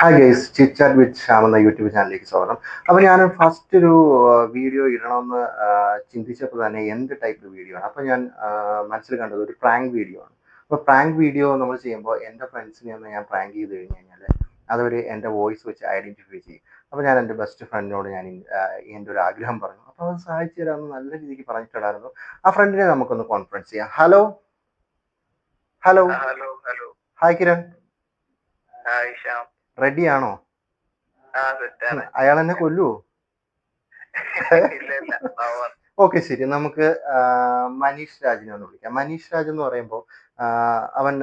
Hi guys, chit chat with Shyam എന്ന YouTube ചാനലിലേക്ക് സ്വാഗതം. അപ്പോൾ ഞാൻ ഫസ്റ്റ് ഒരു വീഡിയോ ഇടണമെന്ന് ചിന്തിച്ചപ്പോൾ തന്നെ എന്ത് ടൈപ്പ് വീഡിയോ ആണ്. അപ്പോൾ ഞാൻ മനസ്സിൽ കണ്ടത് ഒരു പ്രാങ്ക് വീഡിയോ ആണ്. അപ്പോൾ പ്രാങ്ക് വീഡിയോ നമ്മൾ ചെയ്യുമ്പോൾ എൻ്റെ ഫ്രണ്ട്സിനെ ഒന്ന് ഞാൻ പ്രാങ്ക് ചെയ്ത് കഴിഞ്ഞ് കഴിഞ്ഞാൽ അതവർ എൻ്റെ വോയിസ് വെച്ച് ഐഡൻറ്റിഫൈ ചെയ്യും. അപ്പോൾ ഞാൻ എൻ്റെ ബെസ്റ്റ് ഫ്രണ്ടിനോട് ഞാൻ എൻ്റെ ഒരു ആഗ്രഹം പറഞ്ഞു. അപ്പോൾ അത് സഹായിച്ചു തരാമെന്ന് നല്ല രീതിക്ക് പറഞ്ഞിട്ടുണ്ടായിരുന്നു. ആ ഫ്രണ്ടിനെ നമുക്കൊന്ന് കോൺഫറൻസ് ചെയ്യാം. Hello hello hello hello hi Kiran, hi Shyam. Ready ആണോ? സെറ്റാണ്. അയാൾ എന്നെ കൊല്ലുവോ? ഇല്ല ഇല്ല പവർ. ഓക്കെ, ശരി. നമുക്ക് മനീഷ് രാജിനെ ഒന്ന് വിളിക്കാം. മനീഷ് രാജ് എന്ന് പറയുമ്പോൾ അവൻ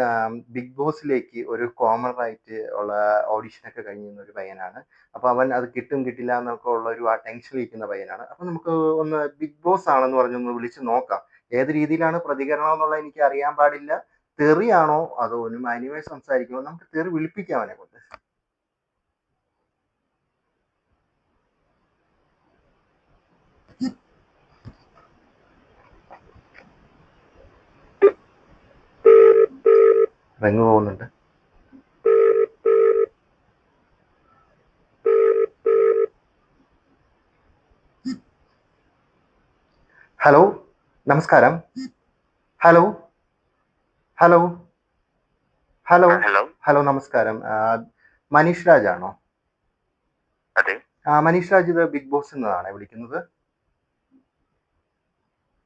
ബിഗ് ബോസിലേക്ക് ഒരു കോമൺ ആയിട്ട് ഉള്ള ഓഡിഷനൊക്കെ കഴിഞ്ഞിരുന്ന ഒരു പയ്യനാണ്. അപ്പോൾ അവൻ അത് കിട്ടും കിട്ടില്ല എന്നൊക്കെ ഉള്ള ഒരു ആ ടെൻഷനിലിരിക്കുന്ന പയ്യനാണ്. അപ്പോൾ നമുക്ക് ഒന്ന് ബിഗ് ബോസ് ആണെന്ന് പറഞ്ഞൊന്ന് വിളിച്ച് നോക്കാം. ഏത് രീതിയിലാണ് പ്രതികരണം എന്നുള്ളത് എനിക്ക് അറിയാൻ പാടില്ല. തെറിയാണോ അതോ ഒരു മാന്യമായി സംസാരിക്കുമോ? നമുക്ക് തെറി വിളിപ്പിക്കാം അവനെ കൊണ്ട്. റിങ് പോകുന്നുണ്ട്. ഹലോ, നമസ്കാരം. Hello hello hello hello. Hello, നമസ്കാരം. മനീഷ് രാജ് ആണോ? അതെ. മനീഷ് രാജ്, ഇത് ബിഗ് ബോസ് എന്നാണ് വിളിക്കുന്നത്.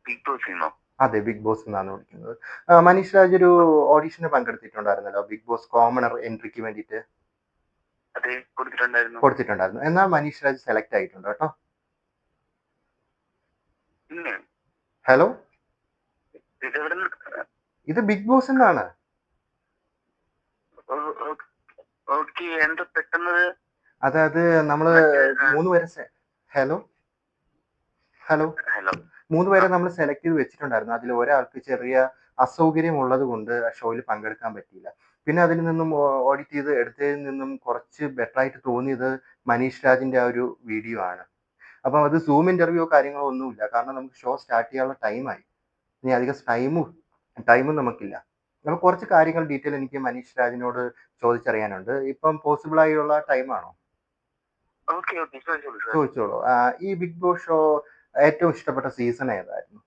Bigg Boss. അതെ, ബിഗ് ബോസ് എന്നാണ് വിളിക്കുന്നത്. മനീഷ് രാജ് ഒരു ഓഡിഷന് പങ്കെടുത്തിട്ടുണ്ടായിരുന്നല്ലോ, ബിഗ് ബോസ് കോമണർ എൻട്രിക്ക് വേണ്ടിയിട്ട് അതെ, കൊടുത്തിട്ടുണ്ടായിരുന്നു. കൊടുത്തിട്ടുണ്ടായിരുന്നു. എന്നാൽ മനീഷ് രാജ് സെലക്ട് ആയിട്ടുണ്ട് കേട്ടോ. ഹലോ, ഇത് ബിഗ് ബോസ് എന്നാണ്. എന്താ പെട്ടെന്ന്? അതായത് നമ്മള് മൂന്ന് പേരെ ഹലോ ഹലോ ഹലോ. 3 പേരെ നമ്മൾ സെലക്ട് ചെയ്ത് വെച്ചിട്ടുണ്ടായിരുന്നു. അതിൽ ഒരാൾക്ക് ചെറിയ അസൗകര്യം ഉള്ളത് കൊണ്ട് ഷോയിൽ പങ്കെടുക്കാൻ പറ്റിയില്ല. പിന്നെ അതിൽ നിന്നും ഓഡിറ്റ് ചെയ്ത് എടുത്തതിൽ നിന്നും കുറച്ച് ബെറ്റർ ആയിട്ട് തോന്നിയത് മനീഷ് രാജിന്റെ ആ ഒരു വീഡിയോ ആണ്. അപ്പം അത് സൂം ഇന്റർവ്യൂ കാര്യങ്ങളോ ഒന്നുമില്ല, കാരണം നമുക്ക് ഷോ സ്റ്റാർട്ട് ചെയ്യാനുള്ള ടൈമായി. ഇനി അധികം ടൈമും നമുക്കില്ല. അപ്പോൾ കുറച്ച് കാര്യങ്ങൾ ഡീറ്റെയിൽ എനിക്ക് മനീഷ് രാജിനോട് ചോദിച്ചറിയാനുണ്ട്. ഇപ്പം പോസിബിൾ ആയുള്ള ടൈമാണോ? ചോദിച്ചോളൂ. ഈ ബിഗ് ബോസ് ഷോ ഏറ്റവും ഇഷ്ടപ്പെട്ട സീസൺ ഏതായിരുന്നു?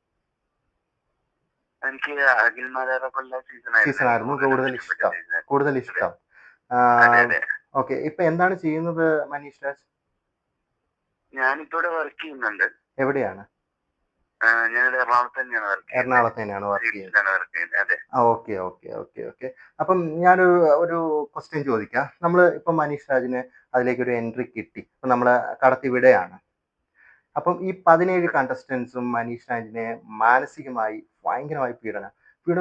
എനിക്ക് അഖിൽ മാരാറൊക്കെയുള്ള സീസൺ ആയിരുന്നു കൂടുതൽ ഇഷ്ടം. ഓക്കെ, ഇപ്പൊ എന്താണ് ചെയ്യുന്നത് മനീഷ് രാജ്? ഞാനിപ്പോ ഇവിടെ വർക്ക് ചെയ്യുന്നുണ്ട്. എവിടെയാണ്? ഞാൻ എറണാകുളത്ത് തന്നെയാണ് വർക്ക് ചെയ്യുന്നത്. അതെ. Okay okay okay okay. അപ്പം ഞാനൊരു ഒരു ക്വസ്റ്റ്യൻ ചോദിക്കാം. നമ്മൾ ഇപ്പം മനീഷ് രാജിന് അതിലേക്ക് ഒരു എൻട്രി കിട്ടി, ഇപ്പം നമ്മൾ കടത്തിവിടെയാണ്. അപ്പം ഈ 17 കണ്ടസ്റ്റൻസും മനീഷ് രാജിനെ മാനസികമായി ഭയങ്കരമായി പീഡനം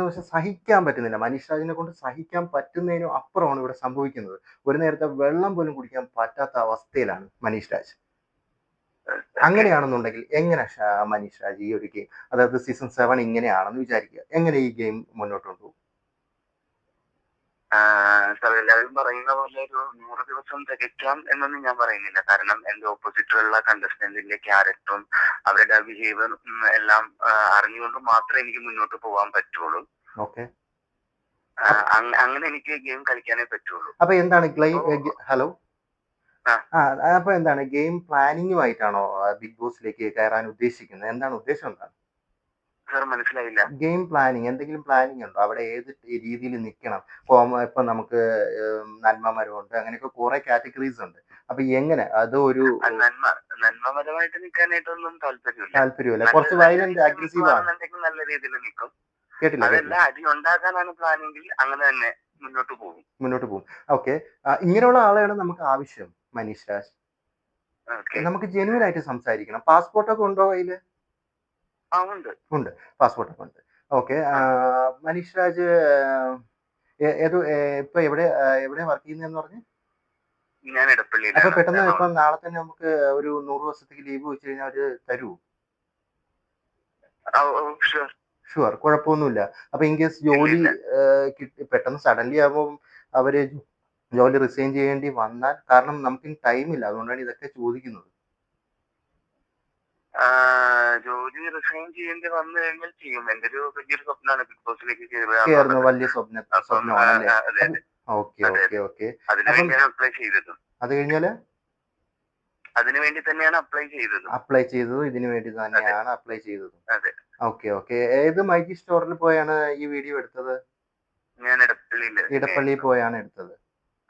വെച്ചാൽ സഹിക്കാൻ പറ്റുന്നില്ല. മനീഷ് രാജിനെ കൊണ്ട് സഹിക്കാൻ പറ്റുന്നതിനും അപ്പുറമാണ് ഇവിടെ സംഭവിക്കുന്നത്. ഒരു നേരത്തെ വെള്ളം പോലും കുടിക്കാൻ പറ്റാത്ത അവസ്ഥയിലാണ് മനീഷ് രാജ്. അങ്ങനെയാണെന്നുണ്ടെങ്കിൽ എങ്ങനെ മനീഷ് രാജ് ഈ ഒരു ഗെയിം, അതായത് സീസൺ 7 ഇങ്ങനെയാണെന്ന് വിചാരിക്കുക, എങ്ങനെ ഈ ഗെയിം മുന്നോട്ട് കൊണ്ടുപോകും? എല്ലാവരും പറയുന്ന പോലെ ഒരു 100 ദിവസം തികയ്ക്കാം എന്നൊന്നും ഞാൻ പറയുന്നില്ല. കാരണം എന്റെ ഓപ്പോസിറ്റിലുള്ള കണ്ടസ്റ്റന്റിന്റെ ക്യാരക്ടറും അവരുടെ ബിഹേവിയറും എല്ലാം അറിഞ്ഞുകൊണ്ട് മാത്രമേ എനിക്ക് മുന്നോട്ട് പോകാൻ പറ്റുള്ളൂ. ഓക്കെ, അങ്ങനെ എനിക്ക് ഗെയിം കളിക്കാനേ പറ്റുള്ളൂ. അപ്പൊ എന്താണ് ഹലോ അപ്പൊ എന്താണ് ഗെയിം പ്ലാനിങ്ങുമായിട്ടാണോ ബിഗ് ബോസിലേക്ക് കയറാൻ ഉദ്ദേശിക്കുന്നത്? എന്താണ് ഉദ്ദേശം? എന്താണ് സാർ മനസ്സിലായില്ല. ഗെയിം പ്ലാനിങ്, എന്തെങ്കിലും പ്ലാനിങ് ഉണ്ടോ? അവിടെ ഏത് രീതിയിൽ നിൽക്കണം? ഇപ്പൊ നമുക്ക് നന്മമരമുണ്ട്, അങ്ങനെയൊക്കെ കുറെ കാറ്റഗറീസ് ഉണ്ട്. അപ്പൊ എങ്ങനെ അത് ഒരു നന്മപരമായിട്ട് നിൽക്കാനായിട്ടൊന്നും താല്പര്യമില്ല, കുറച്ച് വയലന്റ് അഗ്രസീവ് ആണ്. നല്ല രീതിയിൽ നിൽക്കും. കേട്ടില്ല. അടി ഉണ്ടാക്കാനാണ് പ്ലാനെങ്കിൽ അങ്ങനെ തന്നെ മുന്നോട്ട് പോകും. ഓക്കെ, ഇങ്ങനെയുള്ള ആളെയാണ് നമുക്ക് ആവശ്യം മനീഷ് രാജ്. നമുക്ക് ജെന്യൂൻ ആയിട്ട് സംസാരിക്കണം. പാസ്പോർട്ടൊക്കെ ഉണ്ടോ കയ്യില്? ഉണ്ട്, പാസ്പോർട്ടൊക്കെ ഉണ്ട്. ഓക്കെ, മനീഷ് രാജ് ഇപ്പൊ എവിടെ വർക്ക് ചെയ്യുന്നതെന്ന് പറഞ്ഞു? ഞാൻ ഇടപ്പള്ളിയിലാണ്. അപ്പൊ പെട്ടെന്ന് ഇപ്പം നാളെ തന്നെ നമുക്ക് ഒരു 100 ദിവസത്തേക്ക് ലീവ് വെച്ച് കഴിഞ്ഞാൽ അവര് തരുമോ? ഷുവർ, കുഴപ്പമൊന്നുമില്ല. അപ്പൊ ഇൻ കേസ് ജോലി പെട്ടെന്ന് സഡൻലി ആകുമ്പോൾ അവര് ജോലി റിസൈൻ ചെയ്യേണ്ടി വന്നാൽ, കാരണം നമുക്ക് ടൈമില്ല, അതുകൊണ്ടാണ് ഇതൊക്കെ ചോദിക്കുന്നത്. ജോലി റിസൈൻ ചെയ്യേണ്ടി വന്നു കഴിഞ്ഞാൽ ചെയ്യും. എന്റെ ഒരു വലിയൊരു സ്വപ്നമാണ് ബിഗ് ബോസിലേക്ക് കയറുന്നത്. വലിയ സ്വപ്നമാണല്ലേ? ഓക്കെ അതെ ഓക്കെ അതെ, ഓക്കെ. അതിനു അപ്പം വേണ്ടിയാണ് അപ്ലൈ ചെയ്തതും. അത് കഴിഞ്ഞാല് അതിനു വേണ്ടി തന്നെയാണ് അപ്ലൈ ചെയ്തതും. അപ്ലൈ ചെയ്തതും ഇതിനു വേണ്ടി അതെ തന്നെയാണ് അപ്ലൈ ചെയ്തതും. അതെ, ഓക്കെ ഓക്കെ. ഏത് മൈജി സ്റ്റോറിൽ പോയാണ് ഈ വീഡിയോ എടുത്തത്? ഞാൻ ഇടപ്പള്ളിയിൽ ഇടപ്പള്ളിയിൽ തന്നെയായിരുന്നു. പോയാണ് എടുത്തത്.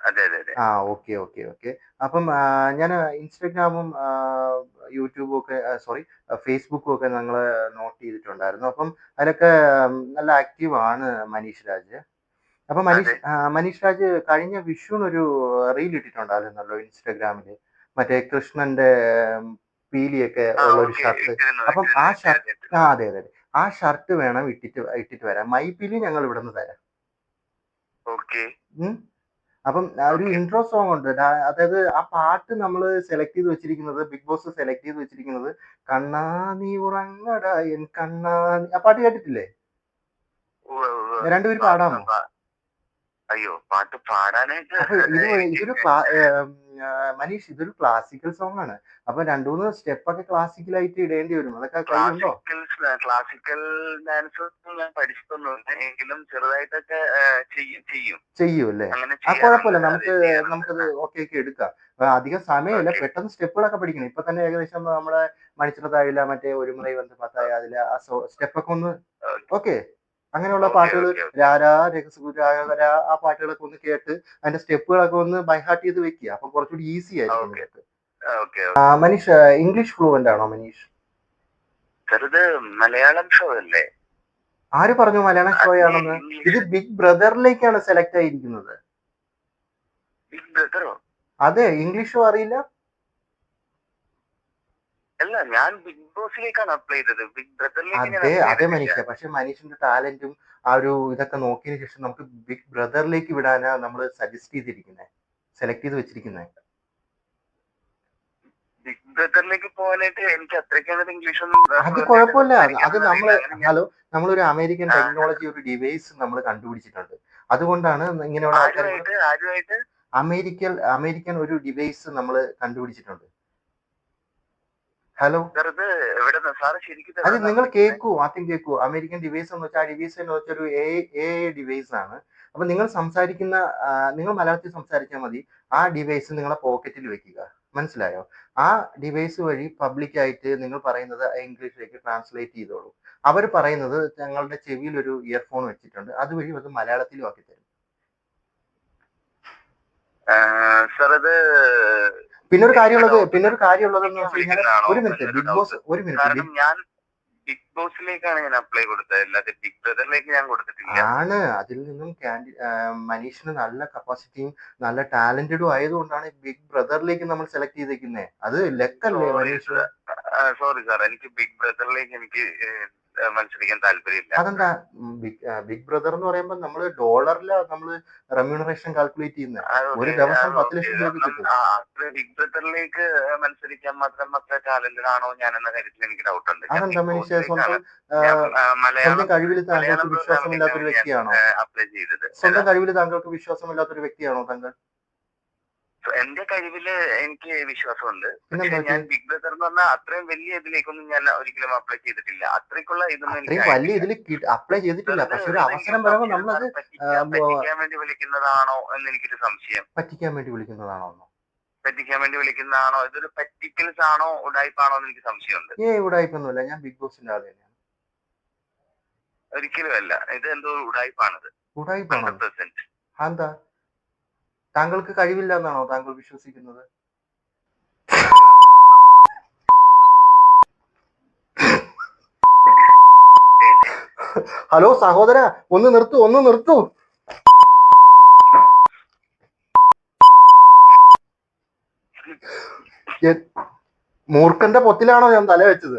അതെ അതെ അതെ. ആ, ഓക്കെ ഓക്കെ ഓക്കെ. അപ്പം ഞാൻ ഇൻസ്റ്റഗ്രാമും യൂട്യൂബും ഒക്കെ, സോറി, ഫേസ്ബുക്കും ഒക്കെ ഞങ്ങൾ നോട്ട് ചെയ്തിട്ടുണ്ടായിരുന്നു. അപ്പം അതിലൊക്കെ നല്ല ആക്റ്റീവ് ആണ് മനീഷ് രാജ്. അപ്പൊ അതെ. മനീഷ് രാജ് കഴിഞ്ഞ വിഷുവിനൊരു റീൽ ഇട്ടിട്ടുണ്ടായിരുന്നല്ലോ ഇൻസ്റ്റഗ്രാമില്, മറ്റേ കൃഷ്ണന്റെ പീലിയൊക്കെ ആ ഉള്ള ഒരു ഓക്കെ, ഷർട്ട്. ഇട്ടിരുന്നു അപ്പം ആ ഇട്ടിരുന്നു ഷർട്ട്, ഇട്ടിരുന്നു ആ ഇട്ടിരുന്നു. അതെ അതെ അതെ, ആ ഷർട്ട് വേണം ഇട്ടിട്ട് വരാം. മൈപ്പീലി ഞങ്ങൾ ഇവിടെ നിന്ന് തരാം. ഓക്കെ ഉം. അപ്പം ഒരു ഓക്കെ. ഇൻട്രോ സോങ് ഉണ്ട്. അതായത് ആ പാട്ട് നമ്മൾ സെലക്ട് ചെയ്ത് വെച്ചിരിക്കുന്നത്, ബിഗ് ബോസ് സെലക്ട് ചെയ്ത് വെച്ചിരിക്കുന്നത് കണ്ണാ നീ ഉറങ്ങടാ എൻ കണ്ണാ ആ പാട്ട് കേട്ടിട്ടില്ലേ? ഉവ്വ് ഉവ്വ്. രണ്ടുപേര് പ- പാടാമോ? പ- അയ്യോ, പാട്ട് പാടാനായിട്ട് അപ്പൊ എനിക്ക് മനീഷ്, ഇതൊരു ക്ലാസിക്കൽ സോങ് ആണ്. അപ്പൊ രണ്ടു മൂന്ന് സ്റ്റെപ്പ് ഒക്കെ ക്ലാസിക്കലായിട്ട് ഇടേണ്ടി വരും. അതൊക്കെ കയ്യിലുണ്ടോ? ക്ലാസിക്കൽ ഡാൻസ് ഞാൻ പഠിച്ചിട്ടൊന്നുമില്ല, എങ്കിലും ചെറുതായിട്ടൊക്കെ ചെയ്യും. ചെയ്യും അല്ലേ? അങ്ങനെ ആ, ചെയ്യാറുണ്ട്, കുഴപ്പമില്ല, അതെ നമുക്ക് ചെയ്യാറുണ്ട്. നമുക്കത് ഓക്കെ ഒക്കെ എടുക്കാം. അധികം സമയമില്ല, ഓക്കെ പെട്ടെന്ന് സ്റ്റെപ്പുകളൊക്കെ പഠിക്കണം. ഇപ്പൊ തന്നെ ഏകദേശം നമ്മുടെ മണിച്ചിത്രത്താഴില, മറ്റേ ഒരു മുறை വന്ന് പത്തായ അതിലെ ആ സ്റ്റെപ്പൊക്കെ ഒന്ന് ഓക്കെ. അങ്ങനെയുള്ള ഓക്കെ പാട്ടുകൾ, ഓക്കെ ഓക്കെ. രാരാ രഹസ്യ ആ പാട്ടുകളൊക്കെ ഒന്ന് കേട്ട് അതിന്റെ സ്റ്റെപ്പുകളൊക്കെ ഒന്ന് ബൈഹാർട്ട് ചെയ്ത് വെക്കുക. അപ്പൊ കുറച്ചുകൂടി ഈസി ആയിരിക്കും ഓക്കെ നിങ്ങൾക്ക്. ഓക്കെ. മനീഷ് ഇംഗ്ലീഷ് ഫ്ലുവന്റ് ആണോ മനീഷ്? ചെറുത് മലയാളം ഷോ അല്ലേ? ആര് പറഞ്ഞു മലയാളം ഷോ അതിന് ആണെന്ന്? ഇത് ഇംഗ്ലീഷ്. ബിഗ് ബ്രദറിലേക്കാണ് സെലക്ട് ആയിരിക്കുന്നത്. ബിഗ് ബ്രദറോ? അതെ, ഇംഗ്ലീഷും അറിയില്ല. അല്ല, ഞാൻ ബിഗ് ബോസിലേക്കാണ് അപ്ലൈ ചെയ്തത്, ബിഗ് ബ്രദറിലേക്ക് ഞാൻ അതെ അപ്ലൈ അതെ ചെയ്തിട്ടില്ല. മനീഷ, പക്ഷെ മനീഷിന്റെ ടാലന്റും ആ ഒരു ഇതൊക്കെ നോക്കിയതിനു ശേഷം നമുക്ക് ബിഗ് ബ്രദറിലേക്ക് വിടാനാ നമ്മൾ സജസ്റ്റ് ചെയ്തിരിക്കുന്നത്, സെലക്ട് ചെയ്ത് വെച്ചിരിക്കുന്നത്. ബിഗ് ബ്രദറിലേക്ക് പോകാനായിട്ട് എനിക്ക് അത്രയ്ക്ക് ഇംഗ്ലീഷ് ഒന്നും അത് ഫ്ലുവന്റ് ആയിട്ട് കുഴപ്പമില്ല. അത് സംസാരിക്കാനൊന്നും നമ്മൾ അറിയില്ല. അങ്ങനെ ഞാൻ നമ്മളൊരു അമേരിക്കൻ ആ, ടെക്നോളജി, ഒരു ഡിവൈസ് നമ്മൾ കണ്ടുപിടിച്ചിട്ടുണ്ട്. അതുകൊണ്ടാണ് ഇങ്ങനെയുള്ള ആൾക്കാർ കൂടെ. ആരുമായിട്ട് അമേരിക്കൻ ഒരു ഡിവൈസ് നമ്മൾ കണ്ടുപിടിച്ചിട്ടുണ്ട്. ഹലോ, ചെറുത് എവിടെ സാറ് ശരിക്കും അത് എവിടെ നിങ്ങൾ വിളിക്കുന്നത്? കേൾക്കൂ, ആദ്യം കേൾക്കൂ. അമേരിക്കൻ ഡിവൈസ് എന്ന് വെച്ചാൽ ആ ഡിവൈസ് എന്ന് വെച്ചാൽ ഒരു എ ഡിവൈസ് ആണ്. അപ്പൊ നിങ്ങൾ സംസാരിക്കുന്ന, നിങ്ങൾ മലയാളത്തിൽ സംസാരിച്ചാൽ മതി. ആ ഡിവൈസ് നിങ്ങളെ പോക്കറ്റിൽ വെക്കുക. മനസ്സിലായോ? ആ ഡിവൈസ് വഴി പബ്ലിക്കായിട്ട് നിങ്ങൾ പറയുന്നത് ഇംഗ്ലീഷിലേക്ക് ട്രാൻസ്ലേറ്റ് ചെയ്തോളൂ. അവർ പറയുന്നത് ഞങ്ങളുടെ ചെവിയിൽ ഒരു ഇയർഫോൺ വെച്ചിട്ടുണ്ട്, അതുവഴി അത് മലയാളത്തിലും ആക്കി തരും. സാർ അത് പിന്നെ ഒരു എനിക്കൊരു കാര്യമുള്ളത്, ഡൗട്ട് ഉണ്ട്. എന്ന് പഠിക്കാൻ വെച്ച് കഴിഞ്ഞാൽ, വിളിക്കുന്നതാണോ ഒരു മിനിറ്റ്, എന്നൊരു ബിഗ് ഡൗട്ട്. ബോസ്, ഒരു മിനിറ്റ്. കാരണം ഞാൻ ബിഗ് ബോസിലേക്കാണ് ഞാൻ അപ്ലൈ കൊടുത്തത്, അല്ലാതെ ബിഗ് ബ്രദറിലേക്ക് ഞാൻ കൊടുത്തിട്ടില്ല. ആണ്. അതിൽ നിന്നും മനീഷിന് നല്ല കപ്പാസിറ്റിയും നല്ല ടാലന്റഡും ആയതുകൊണ്ടാണ് ബിഗ് ബ്രദറിലേക്ക് നമ്മൾ സെലക്ട് ചെയ്തേക്കുന്നത്. അത് ലക്കല്ലേ സോറി മനീഷ്? സോറി സാർ, എനിക്ക് ബിഗ് ബ്രദറിലേക്ക് എനിക്ക് മത്സരിക്കാൻ താല്പര്യമില്ല. അതെന്താ? ബിഗ് ബ്രദർ എന്ന് പറയുമ്പോൾ നമ്മൾ ഡോളറിലാണ് നമ്മൾ റെമ്യൂണറേഷൻ കാൽക്കുലേറ്റ് ചെയ്യുന്നത്. ഒരു ദിവസം 10 ലക്ഷം രൂപ കിട്ടും. ബിഗ് ബ്രദറിലേക്ക് മത്സരിക്കാൻ മാത്രം അത്ര ടാലന്റഡ് ആണോ ഞാൻ എന്ന കാര്യത്തിൽ എനിക്ക് ഡൗട്ട് ഉണ്ട്. ഞാൻ അതെന്താ ബിഗ് മനീഷ്? ബോസിലേക്കാണ്, സ്വന്തം ഞാൻ സ്വന്തം കഴിവിൽ താങ്കൾക്ക് മലയാളം വിശ്വാസമില്ലാത്തൊരു പ്രോഗ്രാമിലേക്കാണ് ഞാൻ വ്യക്തിയാണോ? അപ്ലൈ ചെയ്തത്. സ്വന്തം കഴിവിൽ താങ്കൾക്ക് വിശ്വാസമില്ലാത്തൊരു വ്യക്തിയാണോ താങ്കൾ? എന്റെ കഴിവില് എനിക്ക് വിശ്വാസമുണ്ട്, പക്ഷെ പിന്നെന്താ പറ്റി? ഞാൻ ബിഗ് ബ്രദർ എന്ന് പറഞ്ഞാൽ അത്രയും വലിയ ഇതിലേക്കൊന്നും ഞാൻ ഒരിക്കലും അപ്ലൈ ചെയ്തിട്ടില്ല. അത്രയ്ക്കുള്ള ഇതൊന്നും എനിക്ക് അത്രയും വലിയ ആയിട്ടില്ല. ഇതിൽ അപ്ലൈ ചെയ്തിട്ടില്ല, വെറുതെ പക്ഷെ ഒരു ഇതെനിക്കൊരു അവസരം വരുമ്പോൾ സംശയം സാർ, നമ്മളത് പറ്റിക്കാൻ വേണ്ടി വിളിക്കുന്നതാണോ എന്ന് എനിക്കൊരു സംശയം. പറ്റിക്കാൻ വേണ്ടി വിളിക്കുന്നതാണോ? പറ്റിക്കാൻ വേണ്ടി വിളിക്കുന്നതാണോ, ഇതൊരു പറ്റിക്കൽസ് ആണോ ഉടായ്പാണോ എന്ന് എനിക്ക് സംശയമുണ്ട്. ഉടായ്പൊന്നുമില്ല, ഞാൻ ബിഗ് ബോസിന്റെ ആൾ തന്നെയാണ്. ഒരിക്കലും അല്ല, ഇത് എന്തോ ഉടായ്പാണിത്, ഉടായ്പാണോ? 100%. എന്താ? താങ്കൾക്ക് കഴിവില്ല എന്നാണോ താങ്കൾ വിശ്വസിക്കുന്നത്? ഹലോ സഹോദര, ഒന്ന് നിർത്തൂ, ഒന്ന് നിർത്തൂ. മൂർഖന്റെ പൊത്തിലാണോ ഞാൻ തല വെച്ചത്?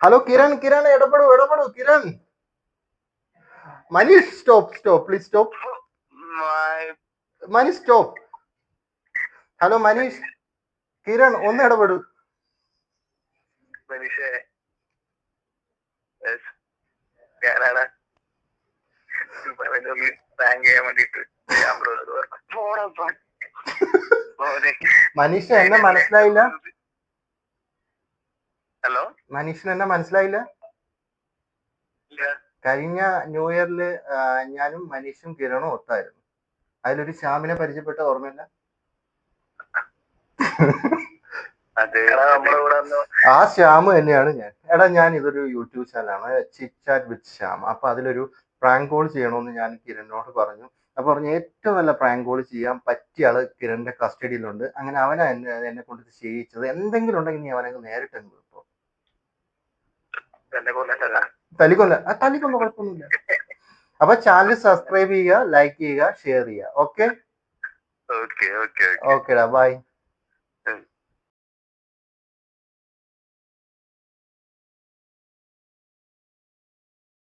ഹലോ കിരൺ, ഇടപെടൂ Kiran. Manish, stop please stop. Manish stop. Hello Manish, Kiran ഒന്ന് ഇടപെടൂ. മനീഷേ, ഞാനാണ് താങ്ക് ചെയ്യാൻ വേണ്ടിട്ട് ഞാൻ മനീഷ് എന്നെ മനസ്സിലായില്ല. ഹലോ, മനീഷിന് എന്നെ മനസ്സിലായില്ല. ഇല്ല. കഴിഞ്ഞ ന്യൂ ഇയറിൽ ഞാനും മനീഷും കിരണും ഒത്തായിരുന്നു. അതിലൊരു ശ്യാമിനെ പരിചയപ്പെട്ട ഓർമ്മയില്ല? ആ ശ്യാം തന്നെയാണ് ഞാൻ. എടാ ഞാൻ ഇതൊരു യൂട്യൂബ് ചാനലാണ്, ചിറ്റ് ചാറ്റ് വിത്ത് ശ്യാം. അപ്പൊ അതിലൊരു പ്രാങ്ക് കോൾ ചെയ്യണമെന്ന് ഞാൻ കിരണിനോട് പറഞ്ഞു. അപ്പൊ പറഞ്ഞു ഏറ്റവും നല്ല പ്രാങ്ക് കോൾ ചെയ്യാൻ പറ്റിയ ആള് കിരണിന്റെ കസ്റ്റഡിയിലുണ്ട്. അങ്ങനെ അവനാ എന്നെ കൊണ്ട് ചെയ്യിച്ചത്. എന്തെങ്കിലും ഉണ്ടെങ്കിൽ നീ അവനെ നേരിട്ട് ഇപ്പോ തല്ലിക്കൊല്ല കുഴപ്പമൊന്നുമില്ല. അപ്പൊ ചാനൽ സബ്സ്ക്രൈബ് ചെയ്യുക, ലൈക്ക് ചെയ്യുക, ഷെയർ ചെയ്യുക. ഓക്കെ, ഓക്കേടാ, ബൈ.